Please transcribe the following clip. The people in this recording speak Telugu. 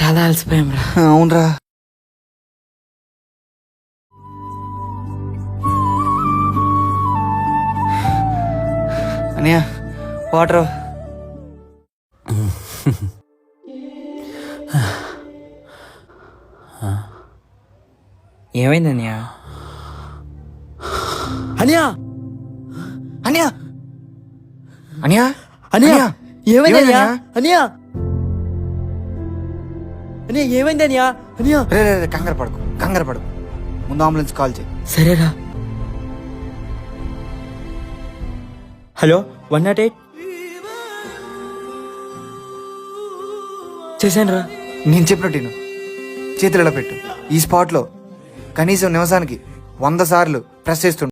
చాలా అలసిపోయాం రా. అవునరా. అనియా వాటర్. ఏమైంది అనియా? అనియా అనియా అనియా అనియా ఏమైంది అనియా? అనియా? అనియా అనియా ఏమైంది అనియా? అనియా రే రే రే, కంగారు పడుకు. ముందు అంబులెన్స్ కాల్ చేయి. సరేరా. హలో 108 చేశాను రా. నేను చెప్పినట్టు విను. చేతులు ఇలా పెట్టు. ఈ స్పాట్లో కనీసం నిమిషానికి 100 సార్లు ప్రెస్ చేస్తుండు.